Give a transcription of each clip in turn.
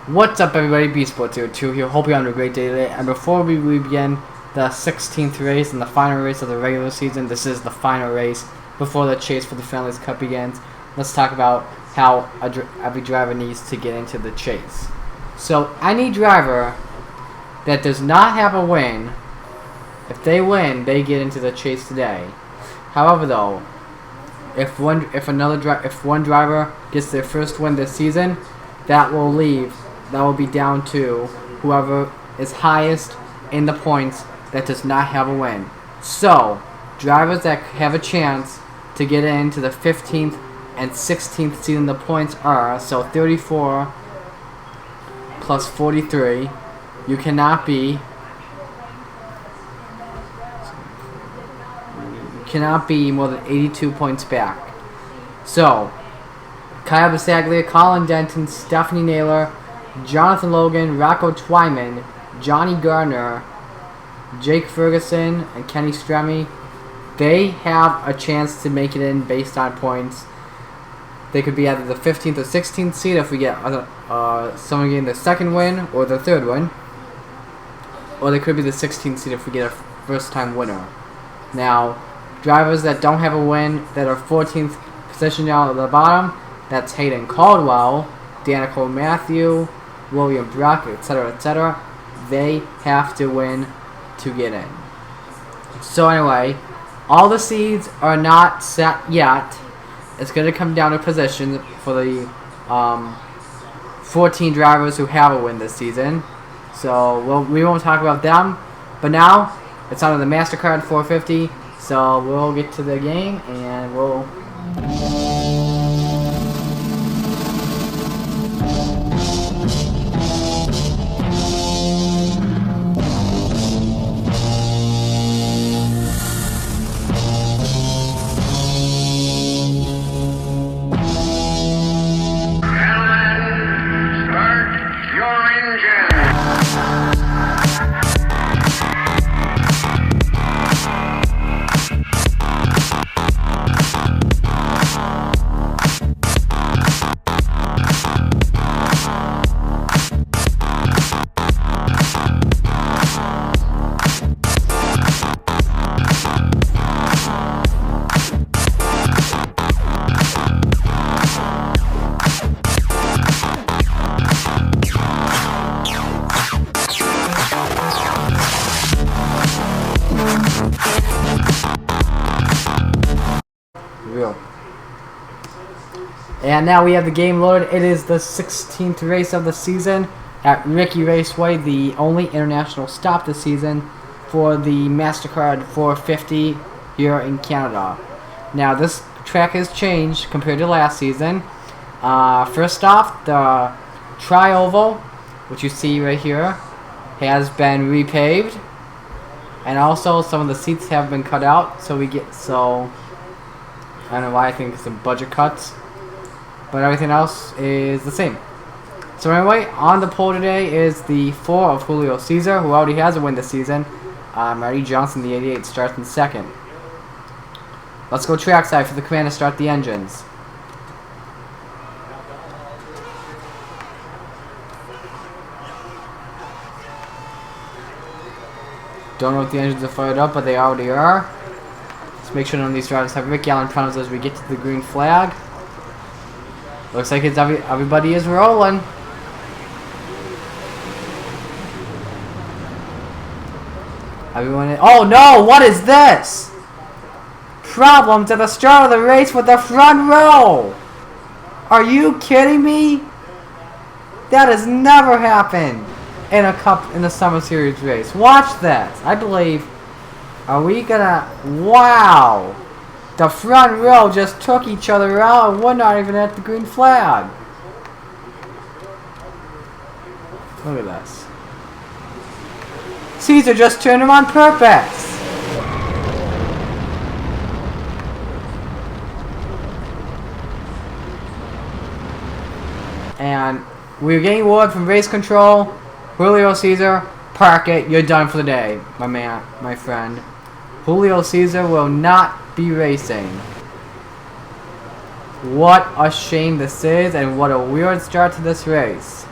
What's up, everybody? B-Sports02 here. Hope you're having a great day today. And before we begin the 16th race and the final race of the regular season, this is the final race before the chase for the Families Cup begins. Let's talk about how every driver needs to get into the chase. So, any driver that does not have a win, if they win, they get into the chase today. However, though, if one driver gets their first win this season, that will be down to whoever is highest in the points that does not have a win. So, drivers that have a chance to get into the 15th and 16th seed in the points are, so 34 plus 43, you cannot be more than 82 points back. So, Kyle Bisaglia, Colin Denton, Stephanie Naylor, Jonathan Logan, Rocco Twyman, Johnny Gardner, Jake Ferguson, and Kenny Stremme, they have a chance to make it in based on points. They could be either the 15th or 16th seed if we get someone getting the second win or the third win. Or they could be the 16th seed if we get a first-time winner. Now, drivers that don't have a win, that are 14th position down at the bottom, that's Hayden Caldwell, Danica Matthew, William Brock, etc., etc. They have to win to get in. So anyway, all the seeds are not set yet. It's going to come down to position for the 14 drivers who have a win this season. So we won't talk about them. But now, it's on to the MasterCard 450. So we'll get to the game and we'll... And now we have the game loaded. It is the 16th race of the season at Ricky Raceway, the only international stop this season for the MasterCard 450 here in Canada. Now this track has changed compared to last season. First off, the tri-oval, which you see right here, has been repaved, and also some of the seats have been cut out. So I don't know why, I think it's some budget cuts. But everything else is the same. So anyway, on the pole today is the 4 of Julio Cesar, who already has a win this season. Marty Johnson, the 88, starts in second. Let's go trackside for the command to start the engines. Don't know if the engines are fired up, but they already are. Let's make sure none of these drivers have Rick Allen in front of us as we get to the green flag. Looks like everybody is rolling. Oh no! What is this? Problems at the start of the race with the front row. Are you kidding me? That has never happened in a Summer Series race. Watch this. I believe. Are we gonna? Wow. The front row just took each other out and we're not even at the green flag. Look at this. Caesar just turned him on purpose. And we're getting word from race control. Julio Cesar, park it. You're done for the day, my man, my friend. Julio Cesar will not be racing. What a shame this is, and what a weird start to this race.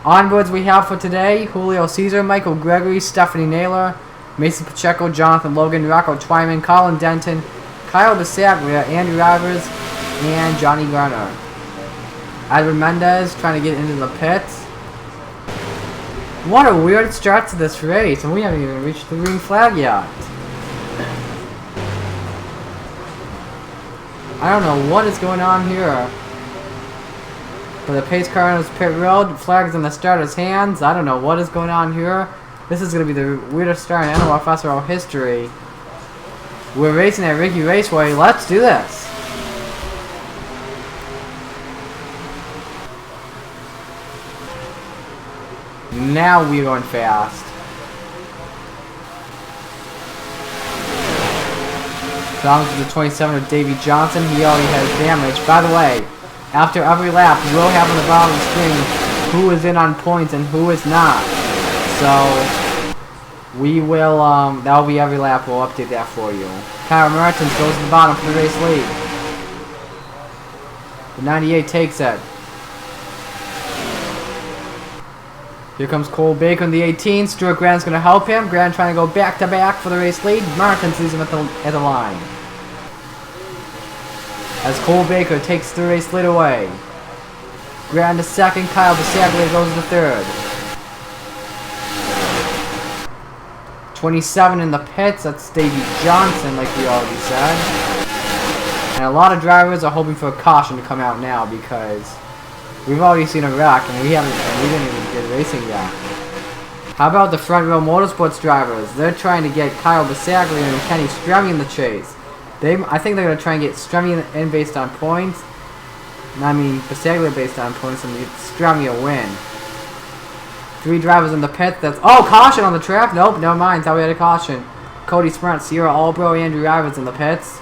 Onboards we have for today: Julio Cesar, Michael Gregory, Stephanie Naylor, Mason Pacheco, Jonathan Logan, Rocco Twyman, Colin Denton, Kyle Bisaglia, Andy Rivers, and Johnny Garner. Edwin Mendez trying to get into the pits. What a weird start to this race, and we haven't even reached the green flag yet. I don't know what is going on here. For the pace car on his pit road, flags in the starter's hands. I don't know what is going on here. This is going to be the weirdest start in NOFSRL history. We're racing at Ricky Raceway. Let's do this. Now we're going fast. Down to the 27 of Davey Johnson. He already has damage. By the way, after every lap, we'll have on the bottom of the screen who is in on points and who is not. So, we will, that'll be every lap. We'll update that for you. Kyle Mertens goes to the bottom for the race lead. The 98 takes it. Here comes Cole Baker in the 18. Stuart Grant's going to help him. Grant trying to go back-to-back for the race lead. Martin sees him at the line. As Cole Baker takes the race lead away. Grant to second. Kyle Bisaglia goes to third. 27 in the pits. That's Davey Johnson, like we already said. And a lot of drivers are hoping for a caution to come out now because we've already seen a wreck, and we didn't even get racing yet. How about the front row motorsports drivers? They're trying to get Kyle Bisaglia and Kenny Stremme in the chase. I think they're going to try and get Stremme in based on points. I mean, Bisaglia based on points, and get Stremme a win. 3 drivers in the pit. That's caution on the track. Nope, never mind. Thought we had a caution. Cody Sprint, Sierra Albro, Andrew Rivers in the pits.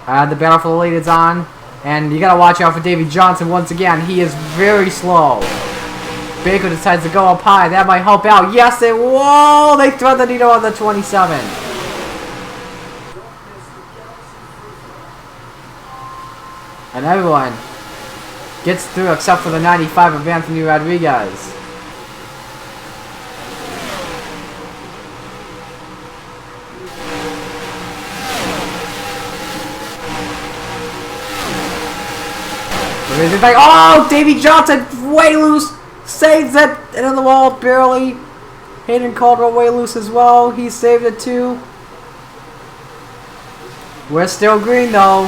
The battle for the lead is on, and you gotta watch out for Davey Johnson once again. He is very slow. Baker decides to go up high. That might help out. Yes, whoa! They thread the needle on the 27. And everyone gets through except for the 95 of Anthony Rodriguez. Oh, Davey Johnson way loose, saves it into the wall barely. Hayden Caldwell way loose as well. He saved it too. We're still green though.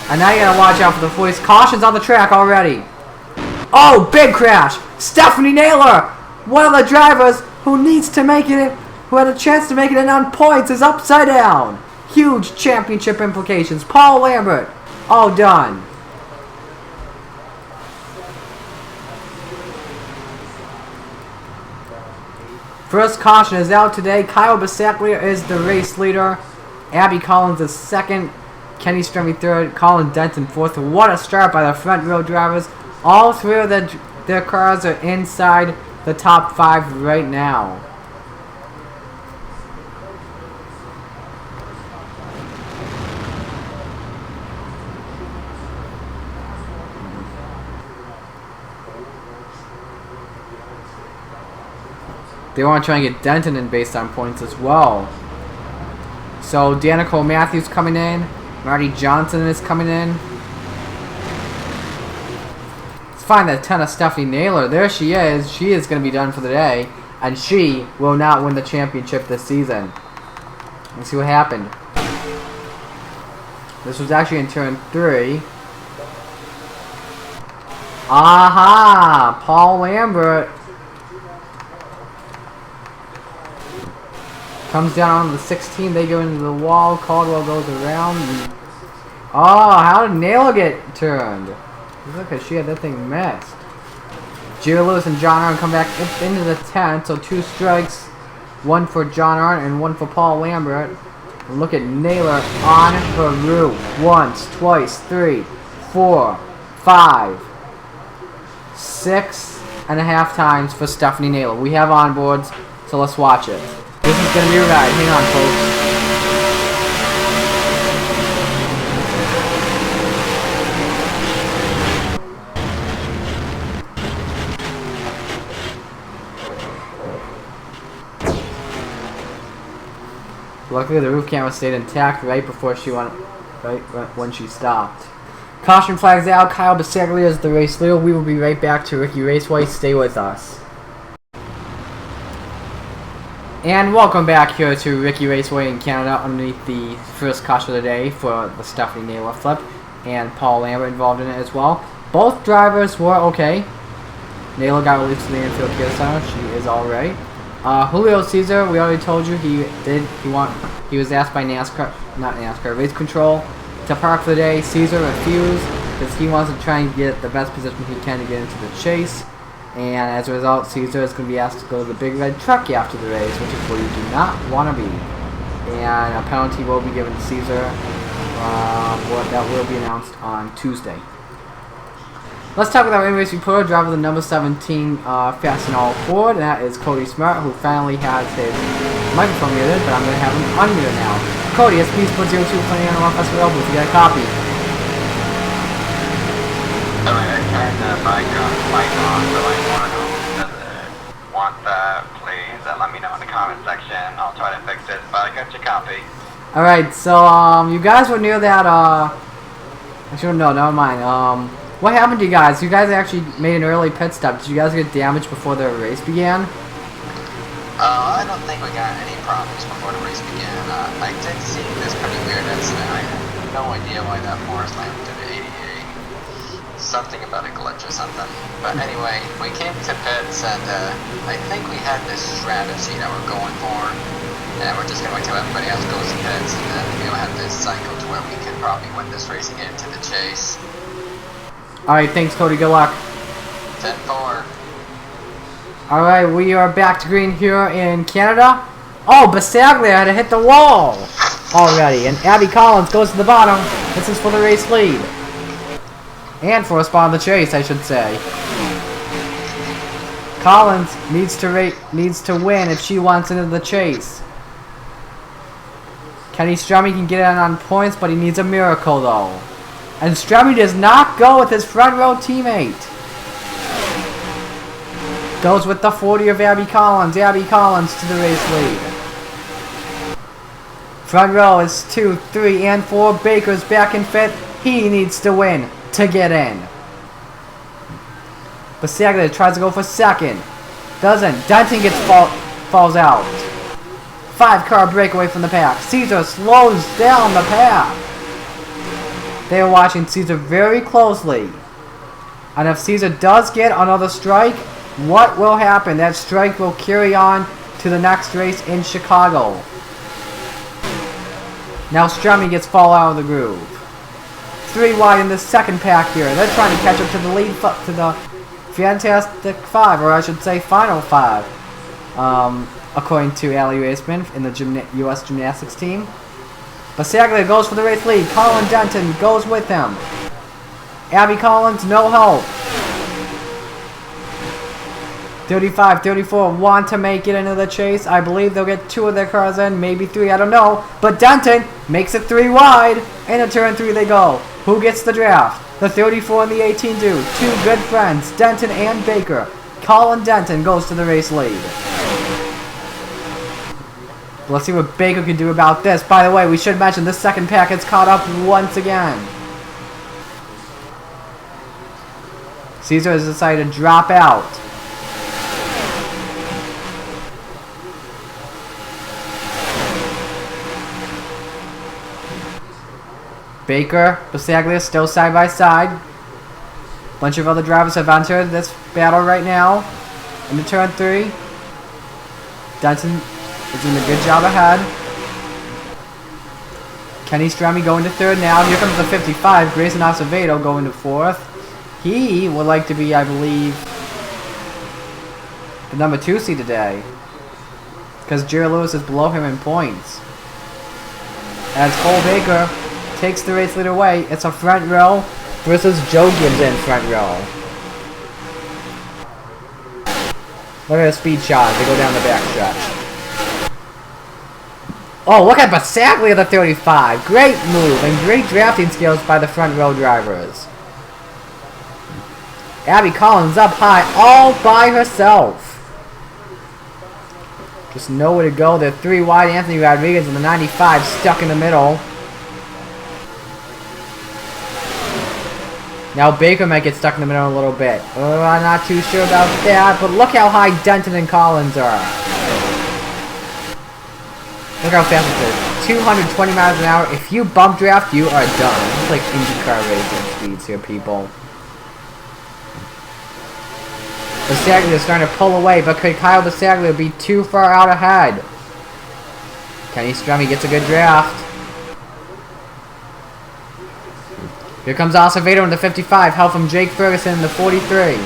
And now you gotta watch out for the voice. Caution's on the track already. Oh, big crash. Stephanie Naylor, one of the drivers who needs to make it, who had a chance to make it in on points, is upside down. Huge championship implications. Paul Lambert, all done. First caution is out today. Kyle Bisaglia is the race leader. Abby Collins is second. Kenny Stremme third. Colin Denton fourth. What a start by the front row drivers. All 3 of their cars are inside the top 5 right now. They want to try and get Denton in based on points as well. So Danica Matthews coming in. Marty Johnson is coming in. Let's find that 10 of Stephanie Naylor. There she is. She is going to be done for the day. And she will not win the championship this season. Let's see what happened. This was actually in turn 3. Aha! Paul Lambert comes down on the 16. They go into the wall. Caldwell goes around. Oh, how did Naylor get turned? Look at she had that thing messed. Jerry Lewis and John Arndt come back into the 10th. So 2 strikes. 1 for John Arndt and 1 for Paul Lambert. And look at Naylor on her roof. Once, twice, 3, 4, 5, 6.5 times for Stephanie Naylor. We have onboards, so let's watch it. This is It's gonna be a ride. Hang on, folks. Luckily, the roof camera stayed intact right before she went, right when she stopped. Caution flags out. Kyle Bisaglia is the race leader. We will be right back to Ricky Raceway. Stay with us. And welcome back here to Ricky Raceway in Canada underneath the first caution of the day for the Stephanie Naylor flip. And Paul Lambert involved in it as well. Both drivers were okay. Naylor got released to the infield care center. She is alright. Julio Cesar, we already told you he was asked by race control to park for the day. Cesar refused because he wants to try and get the best position he can to get into the chase. And as a result, Cesar is going to be asked to go to the big red truck after the race, which is where you do not want to be. And a penalty will be given to Cesar. That will be announced on Tuesday. Let's talk about our in-race reporter, driver the number 17 Fast and All Ford, and that is Cody Smart, who finally has his microphone muted, but I'm going to have him unmuted now. Cody, SP Sport 02 playing on NOFSRL booth. You got a copy? Alright, I turned the mic on, so I want that, please let me know in the comment section. I'll try to fix it, but I got your copy. Alright, so you guys were near that, actually no, never mind. What happened to you guys? You guys actually made an early pit stop. Did you guys get damaged before the race began? I don't think we got any problems before the race began. I did see this pretty weird incident. I have no idea why that Forest Lamp did 88. Something about a glitch or something. But anyway, we came to pits and I think we had this strategy that we're going for. And we're just going to wait till everybody else goes to pits and then we'll have this cycle to where we can probably win this race and get into the chase. Alright, thanks Cody, good luck. 10-4. Alright, we are back to green here in Canada. Oh, Bisaglia had to hit the wall already, and Abby Collins goes to the bottom. This is for the race lead. And for a spot on the chase, I should say. Collins needs to win if she wants into the chase. Kenny Strummy can get in on points, but he needs a miracle though. And Strummy does not go with his front row teammate. Goes with the 40 of Abby Collins. Abby Collins to the race lead. Front row is 2, 3, and 4. Baker's back in 5th. He needs to win to get in. Bisaglia tries to go for 2nd. Doesn't. Denton falls out. 5-car breakaway from the pack. Cesar slows down the pack. They are watching Cesar very closely. And if Cesar does get another strike, what will happen? That strike will carry on to the next race in Chicago. Now Strummy gets fall out of the groove. 3 wide in the second pack here. They're trying to catch up to the lead, to the Fantastic 5, or I should say Final 5. According to Allie Raceman in the U.S. Gymnastics team. Bisaglia goes for the race lead. Colin Denton goes with him. Abby Collins, no help. 35, 34 want to make it into the chase. I believe they'll get 2 of their cars in, maybe 3, I don't know. But Denton makes it 3 wide. Into turn 3 they go. Who gets the draft? The 34 and the 18 do. 2 good friends, Denton and Baker. Colin Denton goes to the race lead. Let's see what Baker can do about this. By the way, we should mention this second pack has caught up once again. Cesar has decided to drop out. Baker, Bisaglia still side by side. Bunch of other drivers have entered this battle right now. Into turn 3. Denton is doing a good job ahead. Kenny Strummy going to 3rd now. Here comes the 55. Grayson Acevedo going to 4th. He would like to be, I believe, the number 2 seed today. Because Jerry Lewis is below him in points. As Cole Baker takes the race lead away, it's a front row versus Joe Gibbs in front row. Look at the speed shot. They go down the back stretch. Oh, look at Basaglia, the 35. Great move and great drafting skills by the front row drivers. Abby Collins up high all by herself. Just nowhere to go. They're 3 wide. Anthony Rodriguez in the 95 stuck in the middle. Now Baker might get stuck in the middle a little bit. I'm not too sure about that, but look how high Denton and Collins are. Look how fast it is. 220 miles an hour. If you bump draft, you are done. It's like IndyCar racing speeds here, people. Basaglia is starting to pull away, but could Kyle Basaglia be too far out ahead? Kenny Strummy gets a good draft. Here comes Acevedo in the 55, help from Jake Ferguson in the 43.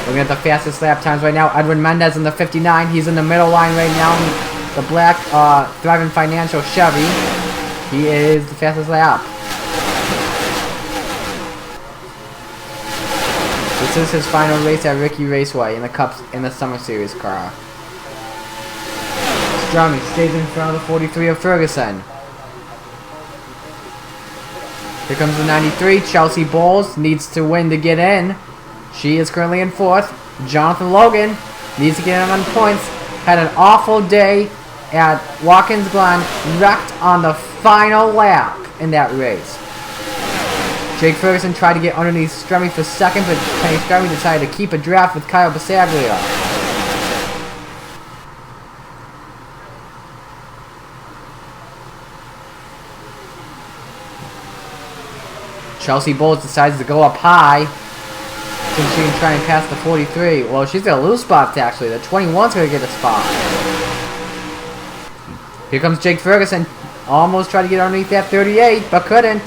Looking at the fastest lap times right now, Edwin Mendez in the 59. He's in the middle line right now. The black Thriving Financial Chevy. He is the fastest lap. This is his final race at Ricky Raceway in the Cups in the Summer Series car. Strummy stays in front of the 43 of Ferguson. Here comes the 93. Chelsea Bowles needs to win to get in. She is currently in 4th. Jonathan Logan needs to get in on points. Had an awful day at Watkins Glen. Wrecked on the final lap in that race. Jake Ferguson tried to get underneath Strummy for second, but Kenny Strummy decided to keep a draft with Kyle Basaglia. Chelsea Bowles decides to go up high. Since she can try and pass the 43. Well, she's going to lose spots, actually. The 21's going to get a spot. Here comes Jake Ferguson. Almost tried to get underneath that 38, but couldn't.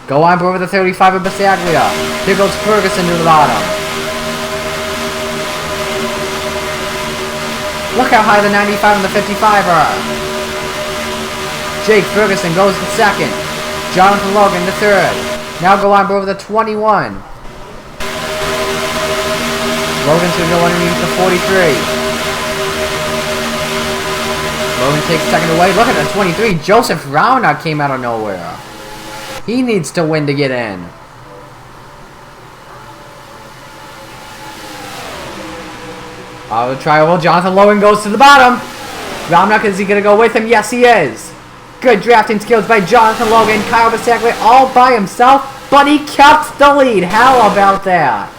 Go on board with the 35 of Basaglia. Here goes Ferguson to the bottom. Look how high the 95 and the 55 are. Jake Ferguson goes to second. Jonathan Logan to third. Now go on board with the 21. Logan's going to go underneath the 43. Logan takes second away. Look at the 23. Joseph Rauna came out of nowhere. He needs to win to get in. Trial. Jonathan Logan goes to the bottom. Rauna, is he going to go with him? Yes, he is. Good drafting skills by Jonathan Logan. Kyle Basaglia all by himself, but he kept the lead. How about that?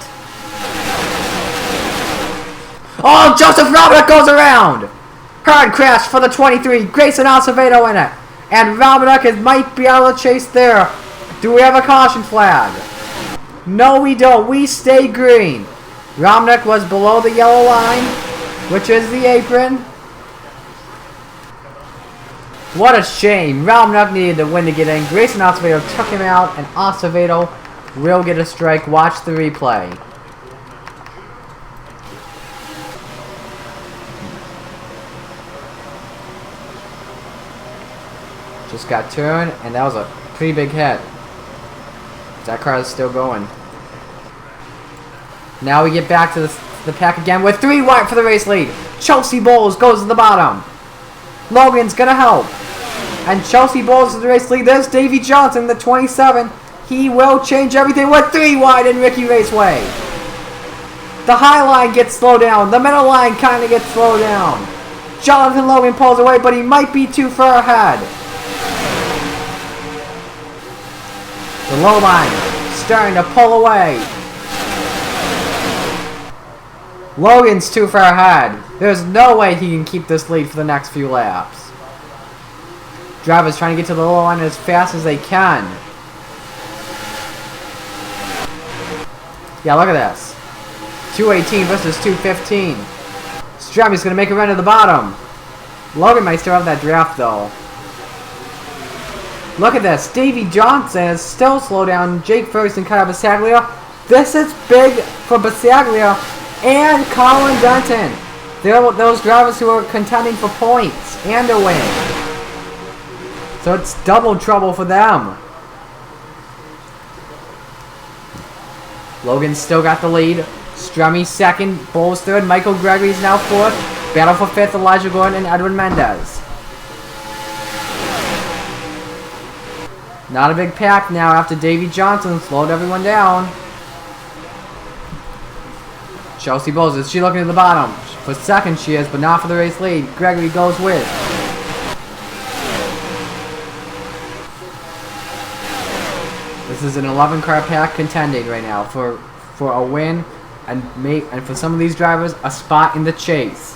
Oh, Joseph Rauna goes around. Hard crash for the 23. Grayson Acevedo in it. And Ramaduk might be able to chase there. Do we have a caution flag? No, we don't. We stay green. Ramaduk was below the yellow line, which is the apron. What a shame. Ramaduk needed to win to get in. Grayson Acevedo took him out, and Acevedo will get a strike. Watch the replay. Just got turned, and that was a pretty big hit. That car is still going. Now we get back to the pack again with 3 wide for the race lead. Chelsea Bowles goes to the bottom. Logan's gonna help. And Chelsea Bowles to the race lead. There's Davey Johnson, the 27. He will change everything with 3 wide in Ricky Raceway. The high line gets slowed down. The middle line kind of gets slowed down. Jonathan Logan pulls away, but he might be too far ahead. The low line starting to pull away. Logan's too far ahead. There's no way he can keep this lead for the next few laps. Drivers trying to get to the low line as fast as they can. Yeah, look at this. 218 versus 215. Strummy's going to make a run to the bottom. Logan might still have that draft, though. Look at this. Davey Johnson is still slow down. Jake Ferguson, Kyle Basaglia. This is big for Basaglia and Colin Denton. They're those drivers who are contending for points and a win. So it's double trouble for them. Logan's still got the lead. Strummy second. Bowles third. Michael Gregory's now fourth. Battle for 5th, Elijah Gordon and Edwin Mendez. Not a big pack now after Davey Johnson slowed everyone down. Chelsea Bowles, is she looking at the bottom? For second she is, but not for the race lead. Gregory goes with. This is an 11-car pack contending right now for a win and for some of these drivers a spot in the chase.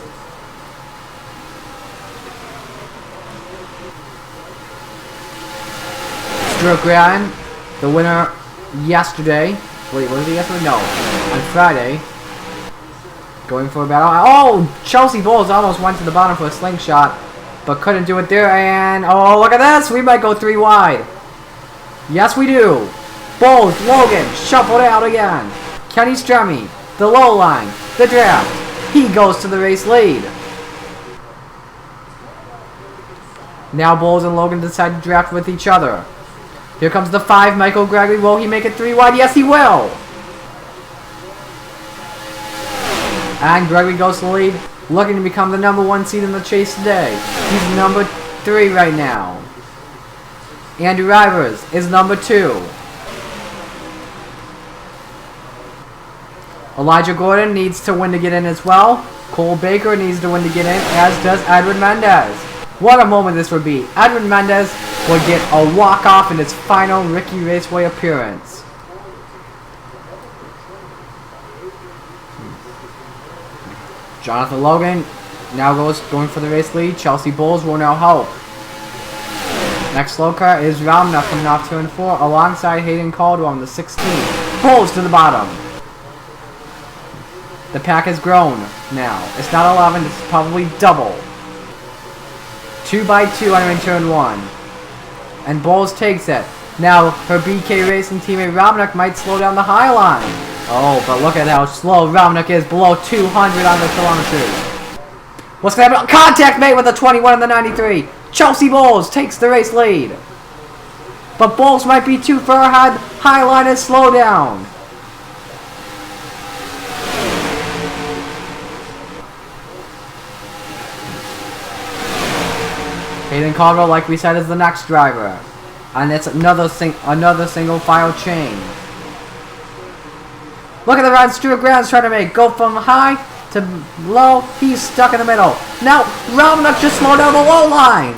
Stuart Graham, the winner yesterday. Wait, was it yesterday? No, on Friday. Going for a battle. Oh, Chelsea Bowles almost went to the bottom for a slingshot, but couldn't do it there. And oh, look at this! We might go 3 wide. Yes, we do. Bowles, Logan, shuffled out again. Kenny Stremme, the low line, the draft. He goes to the race lead. Now Bowles and Logan decide to draft with each other. Here comes the 5, Michael Gregory. Will he make it 3 wide? Yes, he will. And Gregory goes to the lead, looking to become the #1 seed in the chase today. He's number 3 right now. Andy Rivers is number 2. Elijah Gordon needs to win to get in as well. Cole Baker needs to win to get in, as does Edwin Mendez. What a moment this would be. Edwin Mendez would get a walk-off in his final Ricky Raceway appearance. Jonathan Logan now going for the race lead. Chelsea Bowles will now hope. Next slow car is Ramna coming off turn 4 alongside Hayden Caldwell in the 16. Bowles to the bottom. The pack has grown now. It's not 11, it's probably double. 2 by 2 entering turn 1. And Bowles takes it. Now her BK Racing teammate Robnick might slow down the high line. Oh, but look at how slow Robnick is, below 200 on the kilometers. What's going to happen? Contact mate with the 21 and the 93. Chelsea Bowles takes the race lead. But Bowles might be too far ahead. High line is slow down. Hayden Caldwell, like we said, is the next driver. And it's another single file chain. Look at the run Stuart Graham's trying to make. Go from high to low. He's stuck in the middle. Now, Romanoff just slowed down the low line.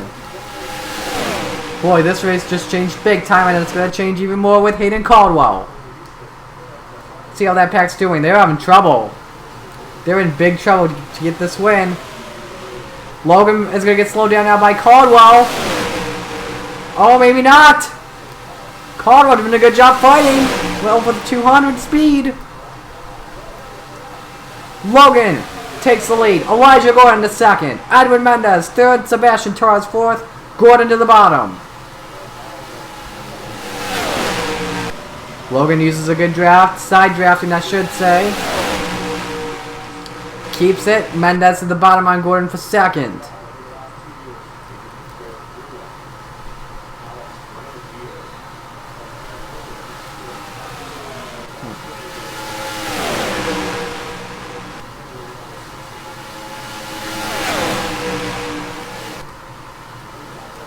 Boy, this race just changed big time, and it's going to change even more with Hayden Caldwell. See how that pack's doing. They're having trouble. They're in big trouble to get this win. Logan is going to get slowed down now by Caldwell. Oh, maybe not. Caldwell doing a good job fighting. Well, for the 200 speed. Logan takes the lead. Elijah Gordon to second. Edwin Mendez third. Sebastian Torres fourth. Gordon to the bottom. Logan uses a good draft. Side drafting, I should say. Keeps it. Mendez at the bottom on Gordon for second.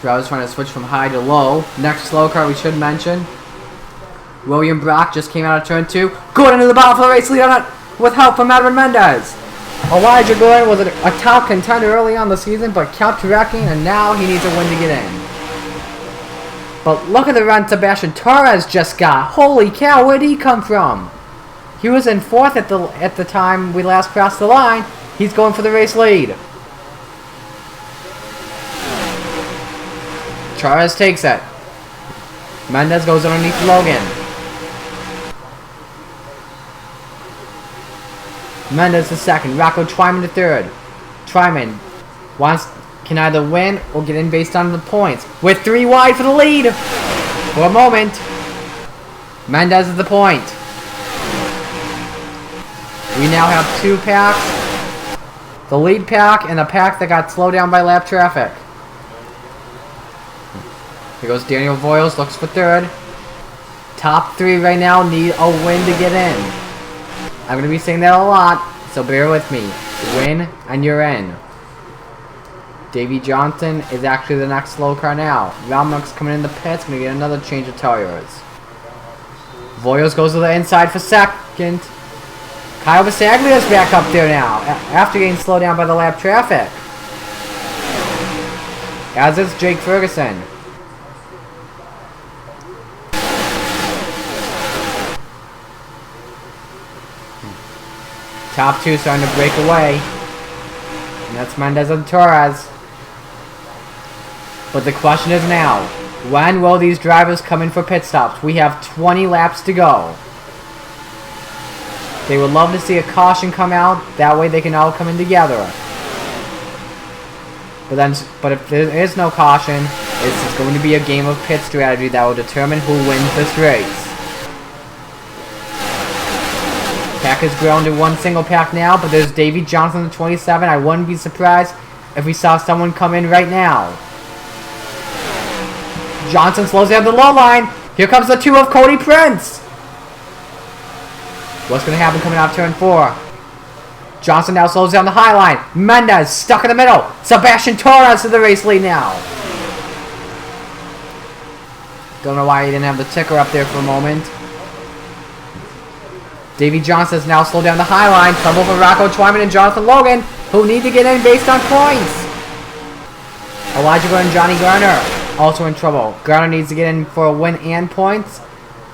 Drivers trying to switch from high to low. Next slow car we should mention. William Brock just came out of turn 2. Gordon to the bottom for the race lead on it with help from Edwin Mendez. Elijah Gordon was a top contender early on the season, but kept wrecking, and now he needs a win to get in. But look at the run Sebastian Torres just got. Holy cow, where did he come from? He was in 4th at the time we last crossed the line. He's going for the race lead. Torres takes it. Mendez goes underneath Logan. Mendez to second. Rocco Twyman to third. Twyman can either win or get in based on the points. With 3 wide for the lead. For a moment. Mendez is the point. We now have 2 packs. The lead pack and a pack that got slowed down by lap traffic. Here goes Daniel Voiles, looks for third. Top 3 right now need a win to get in. I'm going to be saying that a lot, so bear with me. Win and you're in. Davey Johnson is actually the next slow car now. Ralmuck's coming in the pits, gonna get another change of tires. Voyos goes to the inside for second. Kyle Basaglia's back up there now, after getting slowed down by the lap traffic. As is Jake Ferguson. Top two starting to break away. And that's Mendez and Torres. But the question is now, when will these drivers come in for pit stops? We have 20 laps to go. They would love to see a caution come out. That way they can all come in together. But if there is no caution, it's going to be a game of pit strategy that will determine who wins this race. Pack has grown to one single pack now, but there's Davey Johnson in 27. I wouldn't be surprised if we saw someone come in right now. Johnson slows down the low line. Here comes the 2 of Cody Prince. What's going to happen coming out turn 4? Johnson now slows down the high line. Mendez stuck in the middle. Sebastian Torres to the race lead now. Don't know why he didn't have the ticker up there for a moment. Davey Johnson has now slowed down the high line. Trouble for Rocco Twyman and Jonathan Logan, who need to get in based on points. Elijah Gordon and Johnny Garner also in trouble. Garner needs to get in for a win and points,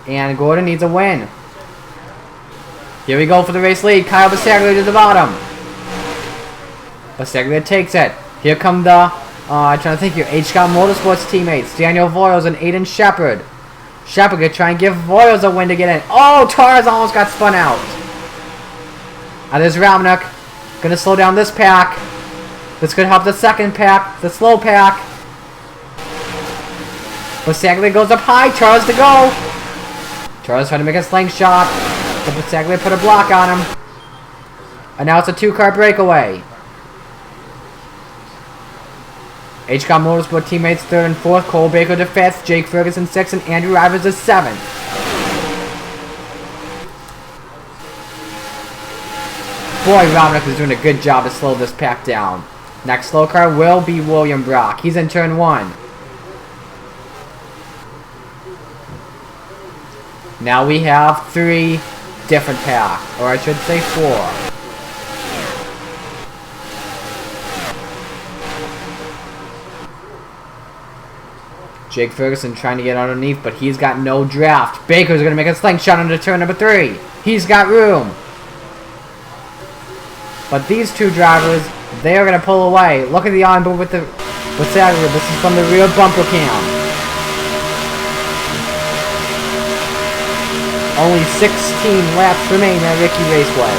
and Gordon needs a win. Here we go for the race lead. Kyle Bassaglia to the bottom. Bassaglia takes it. Here come the, I'm trying to think here, H-Scott Motorsports teammates, Daniel Voiles and Aiden Shepard. Shepard gonna try and give Voiles a win to get in. Oh, Torres almost got spun out. And there's Ramnick. Gonna slow down this pack. This could help the second pack, the slow pack. Bassaglia goes up high. Torres to go. Torres trying to make a slingshot. But Bassaglia put a block on him. And now it's a 2-car breakaway. H-Com Motorsport teammates 3rd and 4th. Cole Baker to 5th. Jake Ferguson 6th. And Andrew Rivers is 7th. Boy, Romnick is doing a good job to slow this pack down. Next slow car will be William Brock. He's in turn 1. Now we have 3 different pack. Or I should say 4. Jake Ferguson trying to get underneath, but he's got no draft. Baker's going to make a slingshot into turn number 3. He's got room. But these 2 drivers, they are going to pull away. Look at the onboard with Bassaglia. This is from the rear bumper cam. Only 16 laps remain at Ricky Raceway.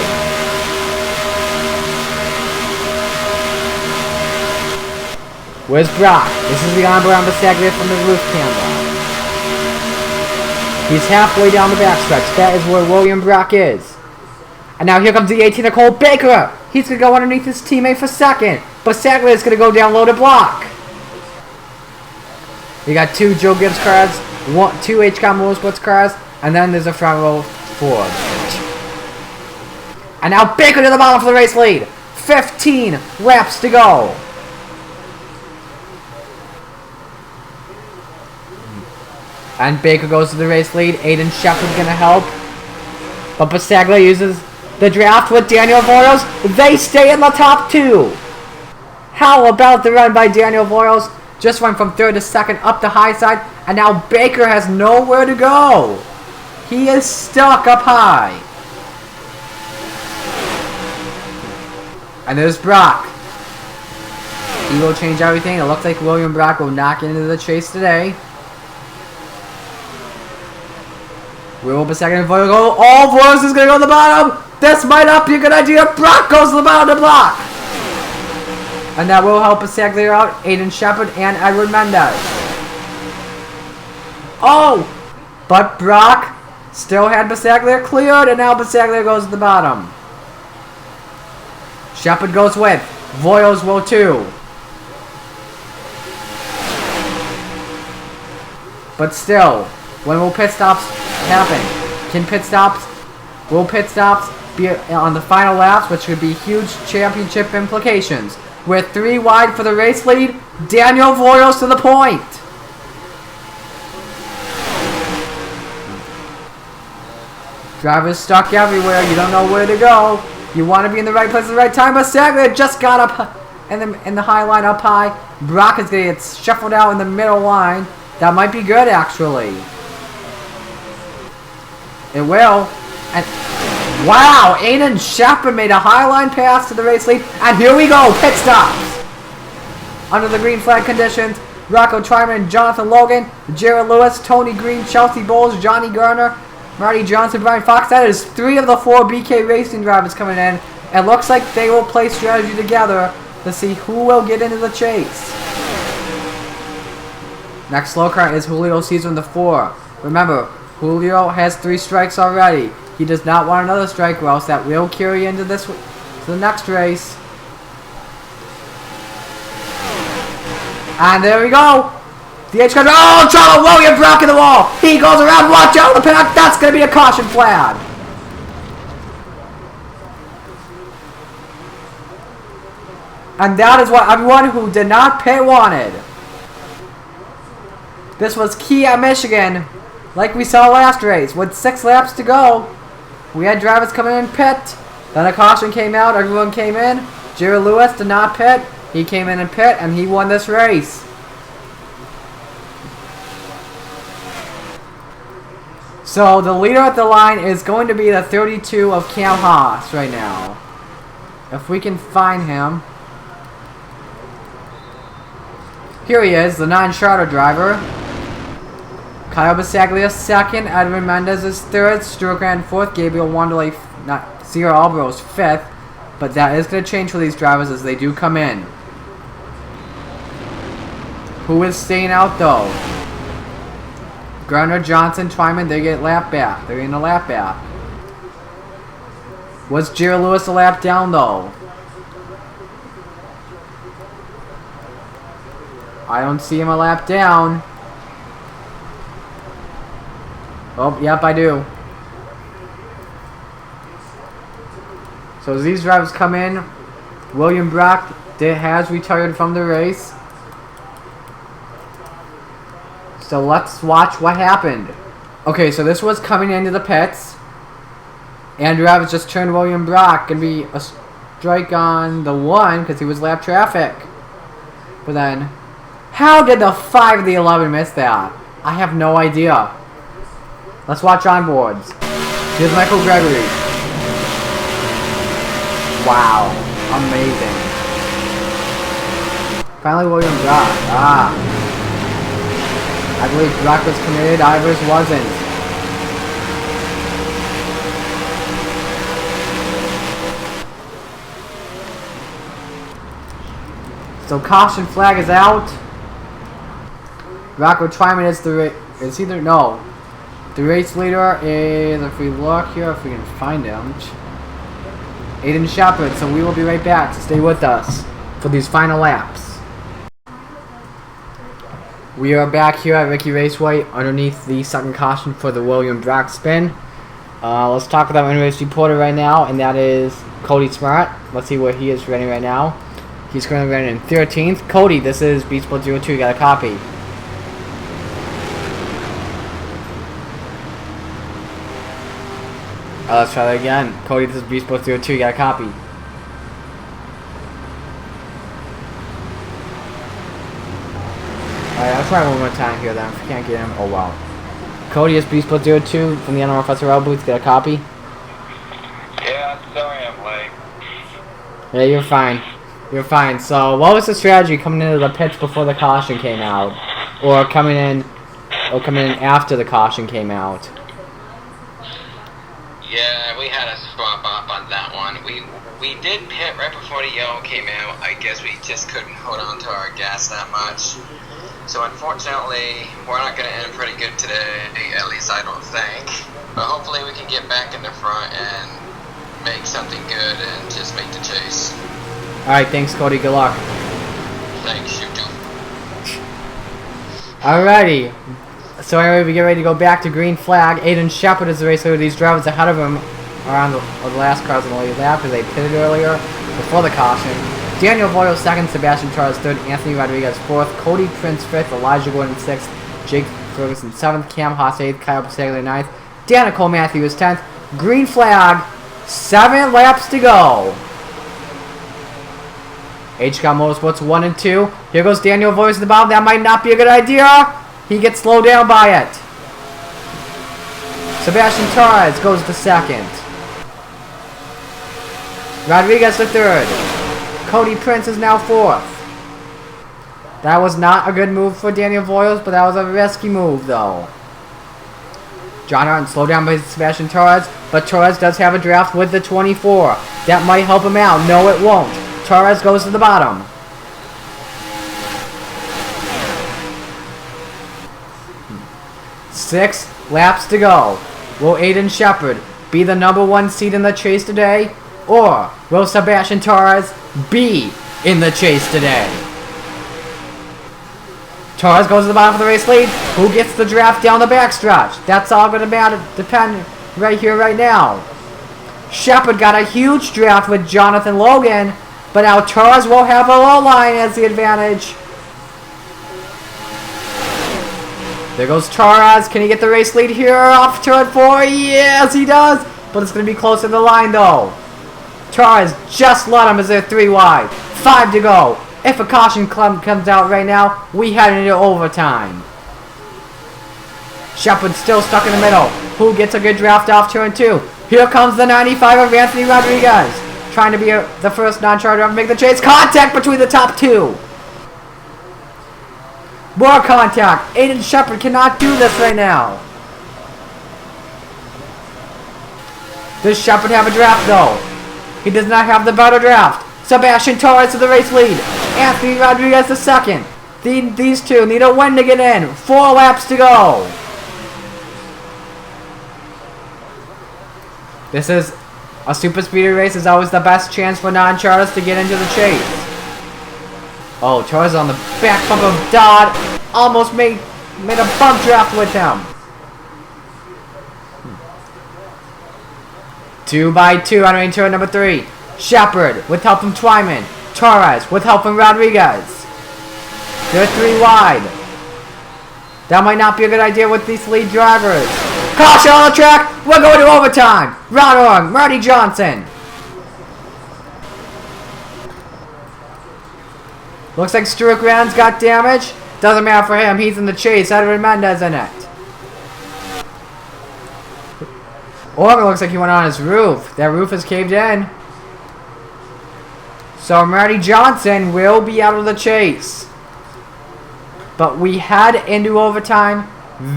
Where's Brock? This is the onboard on Bassaglia from the roof camera. He's halfway down the backstretch. That is where William Brock is. And now here comes the 18 of Cole Baker. He's going to go underneath his teammate for 2nd. Bassaglia is going to go down low to block. You got 2 Joe Gibbs cars, 2 HCOM Motorsports cars, and then there's a front row Ford. And now Baker to the bottom for the race lead. 15 laps to go. And Baker goes to the race lead. Aiden Shepard's going to help. But Bassaglia uses the draft with Daniel Voiles. They stay in the top 2. How about the run by Daniel Voiles? Just went from 3rd to 2nd up the high side. And now Baker has nowhere to go. He is stuck up high. And there's Brock. He will change everything. It looks like William Brock will knock into the chase today. We will be second and Voiles go. Oh, Voiles is going to go to the bottom. This might not be a good idea. Brock goes to the bottom to block. And that will help Bassaglia out. Aiden Shepard and Edward Mendez. Oh! But Brock still had Bassaglia cleared, and now Bassaglia goes to the bottom. Shepard goes with. Voiles will too. But still, when will pit stops happen? Will pit stops be on the final laps, which could be huge championship implications? with 3 wide for the race lead. Daniel Voyles to the point. Drivers stuck everywhere. You don't know where to go. You want to be in the right place at the right time. But Saglia just got up in the high line up high. Brock is going to get shuffled out in the middle line. That might be good, actually. It will. And wow, Aiden Shepard made a high line pass to the race lead. And here we go, pit stops. Under the green flag conditions, Rocco Twyman, Jonathan Logan, Jared Lewis, Tony Green, Chelsea Bowles, Johnny Garner, Marty Johnson, Brian Fox. That is 3 of the 4 BK Racing drivers coming in. It looks like they will play strategy together to see who will get into the chase. Next slow car is Julio Cesar in the 4. Remember, Julio has 3 strikes already. He does not want another strike, or else that will carry into to the next race. And there we go. The H comes. Oh, trouble! William Brock in the wall. He goes around. Watch out! The paddock. That's going to be a caution flag. And that is what everyone who did not pit wanted. This was key at Michigan, like we saw last race. With 6 laps to go, we had drivers coming in pit. Then a caution came out. Everyone came in. Jared Lewis did not pit. He came in and pit, and he won this race. So the leader at the line is going to be the 32 of Cam Haas right now. If we can find him. Here he is, the non-charter driver. Kyle Bisaglia 2nd, Edwin Mendez is 3rd, Stuart Grant 4th, Gabriel Wanderley, Sierra Albaros 5th. But that is going to change for these drivers as they do come in. Who is staying out though? Garner, Johnson, Twyman, they get lap back. They're in a lap back. Was Jared Lewis a lap down though? I don't see him a lap down. Oh, yep, I do. So as these drivers come in, William Brock has retired from the race. So let's watch what happened. Okay, so this was coming into the pits. Andrew Evans just turned William Brock. Gonna be a strike on the 1 because he was lap traffic. But then, how did the 5 of the 11 miss that? I have no idea. Let's watch onboards. Here's Michael Gregory. Wow, amazing. Finally, William Brock. I believe Brock was committed, Ivers wasn't. So caution flag is out. Rocco Twyman is the race leader is, if we look here, if we can find him, Aiden Shepard. So we will be right back, so stay with us for these final laps. We are back here at Ricky Raceway underneath the second caution for the William Brock spin. Let's talk with our in-race reporter right now, and that is Cody Smart. Let's see where he is running right now. He's currently running in 13th. Cody, this is Beatsport 02. You got a copy. Let's try that again. Cody, this is Beatsport 02. You got a copy. Alright, I'll try one more time here then. If we can't get him, oh wow. Cody is Beatsport 02 from the NOFSRL booth. Get a copy? Yeah, sorry I'm late. Yeah, you're fine. You're fine. So, what was the strategy coming into the pits before the caution came out? Or coming in after the caution came out? Yeah, we had a swap up on that one. We did pit right before the yellow came out. I guess we just couldn't hold on to our gas that much. So unfortunately, we're not going to end pretty good today, at least I don't think. But hopefully we can get back in the front and make something good and just make the chase. Alright, thanks Cody, good luck. Thanks, you too. Alrighty. So anyway, we get ready to go back to green flag. Aiden Shepard is the race leader. These drivers ahead of him are on the last cars on the lead lap because they pitted earlier before the caution. Daniel Voyo 2nd, Sebastian Torres 3rd, Anthony Rodriguez 4th, Cody Prince 5th, Elijah Gordon 6th, Jake Ferguson 7th, Cam Haas 8th, Kyle Pasaglia 9th, Danica Matthews 10th. Green flag, 7 laps to go. HCOM Motorsports 1 and 2. Here goes Daniel Voyo to the bottom. That might not be a good idea. He gets slowed down by it. Sebastian Torres goes to 2nd. Rodriguez to 3rd. Cody Prince is now 4th. That was not a good move for Daniel Voyo, but that was a risky move, though. John Arndt slowed down by Sebastian Torres, but Torres does have a draft with the 24. That might help him out. No, it won't. Torres goes to the bottom. Six laps to go. Will Aiden Shepard be the #1 seed in the chase today? Or will Sebastian Torres be in the chase today? Torres goes to the bottom for the race lead. Who gets the draft down the backstretch? That's all going to depend right here, right now. Shepard got a huge draft with Jonathan Logan, but now Torres will have a low line as the advantage. There goes Torres. Can he get the race lead here off turn 4? Yes, he does. But it's going to be close to the line, though. Torres just let him as they're 3 wide. 5 to go. If a caution comes out right now, we head into overtime. Shepard still stuck in the middle. Who gets a good draft off turn 2? Here comes the 95 of Anthony Rodriguez. Trying to be the first non-charter to make the chase. Contact between the top 2. More contact. Aiden Shepard cannot do this right now. Does Shepard have a draft, though? He does not have the better draft. Sebastian Torres to the race lead. Anthony Rodriguez the 2nd. These two need a win to get in. 4 laps to go. This is a super speeder race. Is always the best chance for non-charters to get into the chase. Oh, Torres on the back bump of Dodd. Almost made a bump draft with him. 2 by 2 entering turn number 3. Shepard with help from Twyman. Torres with help from Rodriguez. They're 3 wide. That might not be a good idea with these lead drivers. Caution on the track. We're going to overtime. Ron Org, Marty Johnson. Looks like Stuart Grand's got damage. Doesn't matter for him. He's in the chase. Edwin Mendez in it. Organ looks like he went on his roof. That roof is caved in. So Marty Johnson will be out of the chase. But we head into overtime.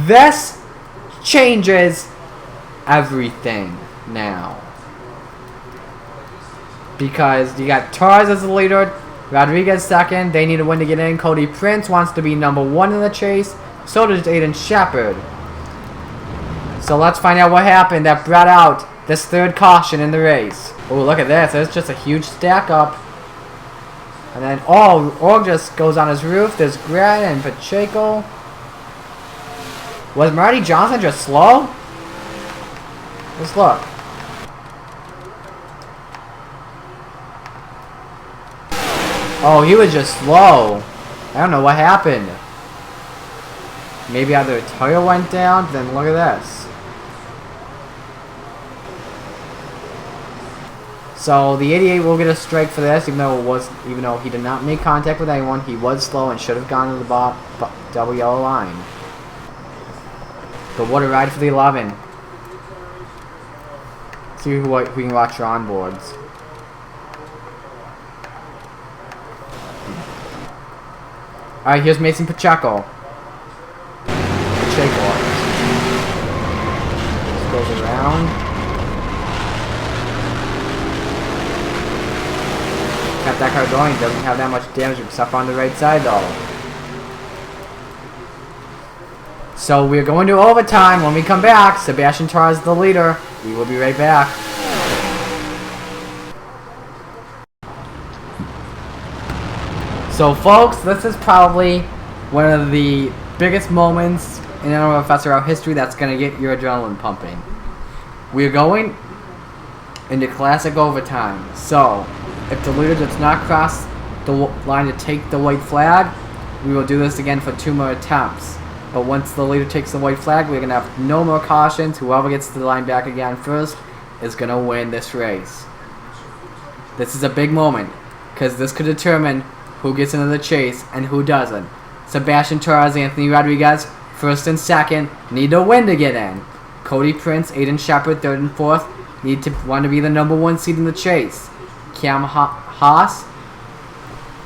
This changes everything now. Because you got Torres as the leader. Rodriguez 2nd. They need a win to get in. Cody Prince wants to be #1 in the chase. So does Aiden Shepard. So let's find out what happened that brought out this 3rd caution in the race. Oh, look at this. There's just a huge stack up. And then, Org just goes on his roof. There's Grant and Pacheco. Was Marty Johnson just slow? Let's look. Oh, he was just slow. I don't know what happened. Maybe either a tire went down. Then look at this. So the 88 will get a strike for this, even though he did not make contact with anyone. He was slow and should have gone to the double yellow line. But what a ride for the 11. See who we can watch your onboards. Alright, here's Mason Pacheco. Pacheco. Just goes around. Kept that car going. Doesn't have that much damage except on the right side, though. So we're going to overtime. When we come back, Sebastian Torres the leader. We will be right back. So folks, this is probably one of the biggest moments in NOFSRL history that's going to get your adrenaline pumping. We're going into classic overtime. So if the leader does not cross the line to take the white flag, we will do this again for 2 more attempts. But once the leader takes the white flag, we're going to have no more cautions. Whoever gets to the line back again first is going to win this race. This is a big moment, because this could determine who gets into the chase and who doesn't. Sebastian Torres, Anthony Rodriguez, first and second, need to win to get in. Cody Prince, Aiden Shepard, third and fourth, want to be the number 1 seed in the chase. Cam Haas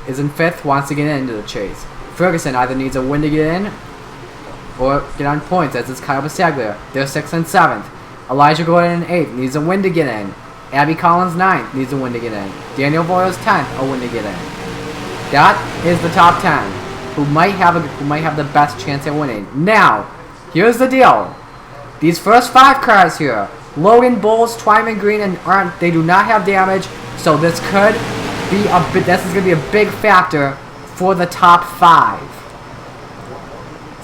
is in fifth, wants to get into the chase. Ferguson either needs a win to get in or get on points, as is Kyle Basaglia. They're 6th and 7th. Elijah Gordon in 8th, needs a win to get in. Abby Collins 9th, needs a win to get in. Daniel Boyles 10th, a win to get in. That is the top 10, who might have the best chance at winning. Now, here's the deal. These first 5 cars here, Logan, Bowles, Twyman, Green, and they do not have damage, so this could be this is going to be a big factor for the top 5.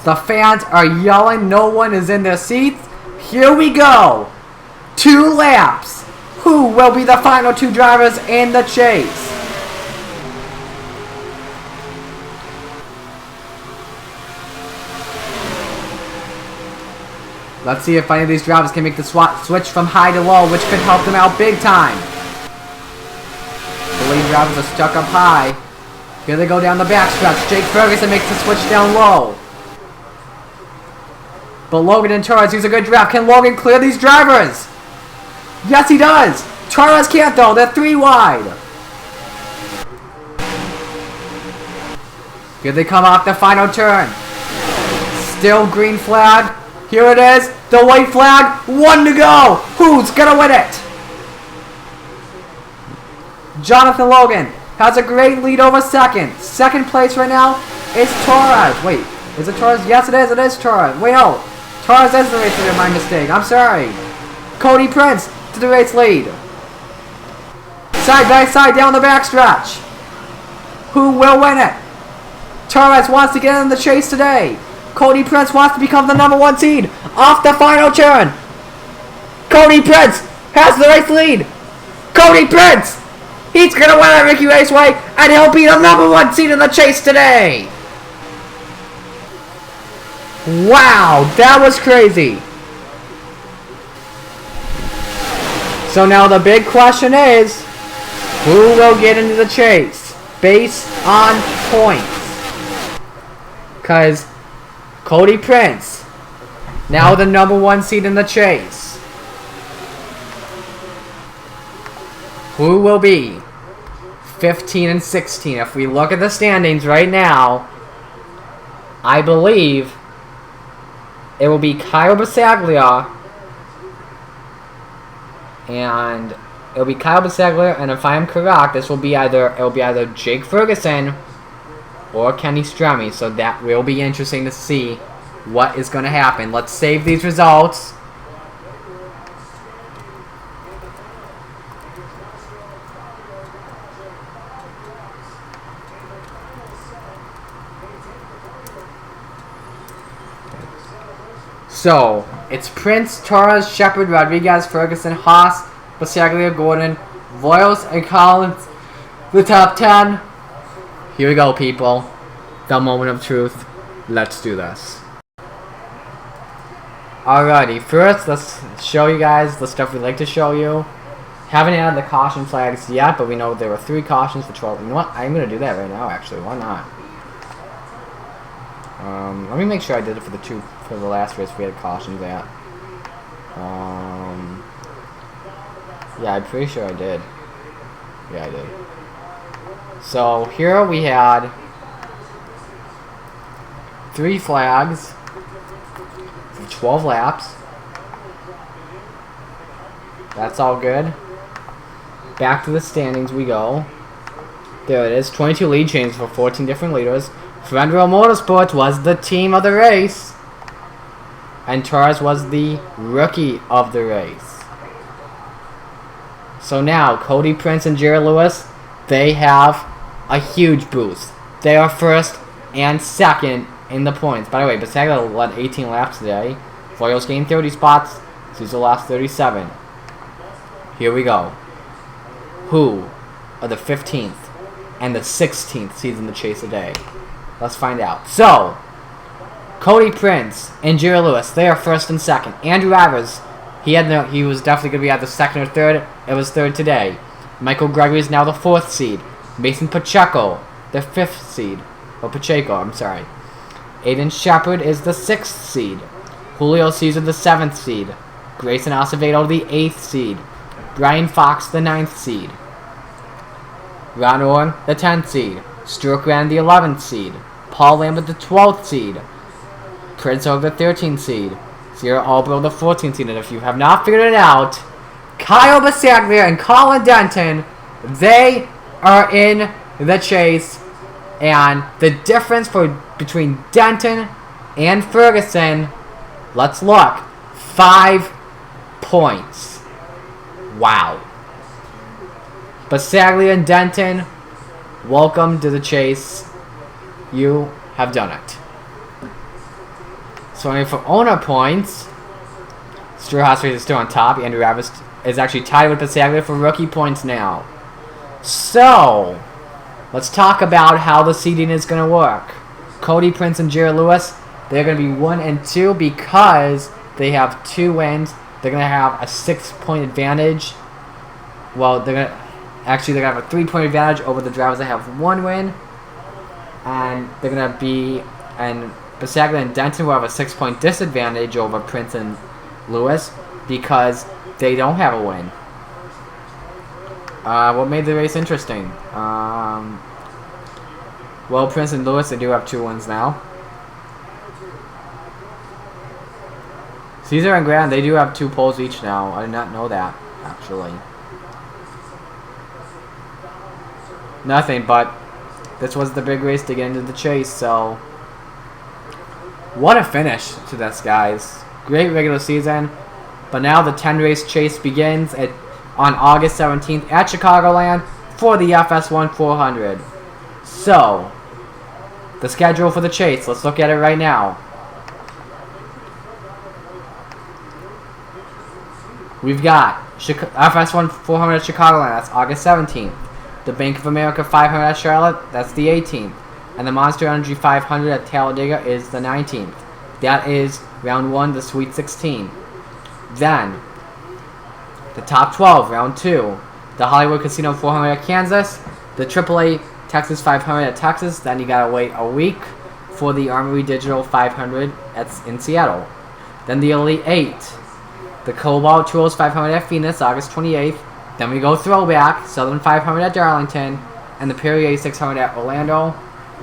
The fans are yelling, no one is in their seats. Here we go. 2 laps. Who will be the final 2 drivers in the chase? Let's see if any of these drivers can make the switch from high to low, which could help them out big time. The lead drivers are stuck up high. Here they go down the backstretch. Jake Ferguson makes the switch down low. But Logan and Torres use a good draft. Can Logan clear these drivers? Yes, he does. Torres can't, though. They're 3 wide. Here they come off the final turn. Still green flag. Here it is. The white flag. 1 to go. Who's going to win it? Jonathan Logan has a great lead over second. Second place right now is Torres. Wait, is it Torres? Yes, it is. It is Torres. Wait, no. Torres is the race leader. My mistake. I'm sorry. Cody Prince to the race lead. Side by side down the backstretch. Who will win it? Torres wants to get in the chase today. Cody Prince wants to become the number 1 seed off the final turn. Cody Prince has the race lead. Cody Prince, he's going to win at Ricky Raceway, and he'll be the number 1 seed in the chase today. Wow, that was crazy. So now the big question is, who will get into the chase based on points? Because Cody Prince, now the number 1 seed in the chase. Who will be 15 and 16? If we look at the standings right now, I believe it will be Kyle Basaglia, and it'll be Kyle Basaglia, and if I am correct, this will be either Jake Ferguson or Kenny Stremme, so that will be interesting to see what is going to happen. Let's save these results. So, it's Prince, Torres, Shepard, Rodriguez, Ferguson, Haas, Basaglia, Gordon, Voiles, and Collins. The top 10. Here we go, people. The moment of truth. Let's do this. Alrighty, first let's show you guys the stuff we like to show you. Haven't added the caution flags yet, but we know there were 3 cautions for 12. You know what? I'm going to do that right now, actually. Why not? Let me make sure I did it for the last race we had cautions at. Yeah, I'm pretty sure I did. Yeah, I did. So here we had 3 flags for 12 laps. That's all good. Back to the standings we go. There it is. 22 lead changes for 14 different leaders. Friendrow Motorsports was the team of the race. And Torres was the rookie of the race. So now, Cody Prince and Jared Lewis, they have a huge boost. They are first and second in the points. By the way, Basaglia led 18 laps today. Voiles gained 30 spots. Souza lost 37. Here we go. Who are the 15th and the 16th seeds in the chase today? Let's find out. So, Cody Prince and Jerry Lewis, they are first and second. Andrew Avers, he was definitely going to be either second or third. It was third today. Michael Gregory is now the 4th seed. Mason Pacheco, the 5th seed. Or Pacheco, I'm sorry. Aiden Shepard is the 6th seed. Julio Cesar, the 7th seed. Grayson Acevedo, the 8th seed. Brian Fox, the 9th seed. Ron Orr, the 10th seed. Stuart Grant, the 11th seed. Paul Lambert, the 12th seed. Prince Hogue, the 13th seed. Sierra Albro, the 14th seed. And if you have not figured it out, Kyle Basaglia and Colin Denton, they are in the chase. And the difference between Denton and Ferguson, let's look, 5 points. Wow. Basaglia and Denton, welcome to the chase. You have done it. So for owner points, Stuart Hossford is still on top. Andrew Ravis is actually tied with Basaglia for rookie points now. So, let's talk about how the seeding is going to work. Cody Prince and Jerry Lewis, they're going to be 1 and 2 because they have 2 wins. They're going to have a 6-point advantage. Well, they're going to have a 3-point advantage over the drivers that have 1 win. And they're going to be, and Basaglia and Denton will have a 6-point disadvantage over Prince and Lewis because they don't have a win. What made the race interesting? Well, Prince and Lewis, they do have 2 wins now. Caesar and Grant, they do have 2 poles each now. I did not know that, actually. Nothing, but this was the big race to get into the chase, so what a finish to this, guys. Great regular season, but now the 10-race chase begins on August 17th at Chicagoland for the FS1 400. So, the schedule for the chase, let's look at it right now. We've got FS1 400 at Chicagoland, that's August 17th. The Bank of America 500 at Charlotte, that's the 18th. And the Monster Energy 500 at Talladega is the 19th. That is round 1, the Sweet 16. Then, the top 12, round 2. The Hollywood Casino 400 at Kansas. The AAA Texas 500 at Texas. Then you gotta wait a week for the Armory Digital 500 in Seattle. Then the Elite 8. The Cobalt Tools 500 at Phoenix, August 28th. Then we go throwback, Southern 500 at Darlington. And the Perrier 600 at Orlando.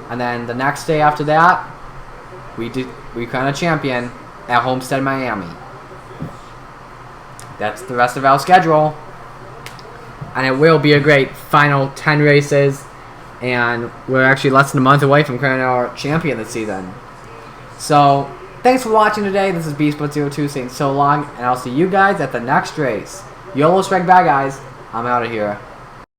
And then the next day after that, we crown a champion at Homestead, Miami. That's the rest of our schedule. And it will be a great final 10 races. And we're actually less than a month away from crowning our champion this season. So, thanks for watching today. This is BeastBot02 saying so long. And I'll see you guys at the next race. YOLO strike back, guys. I'm out of here.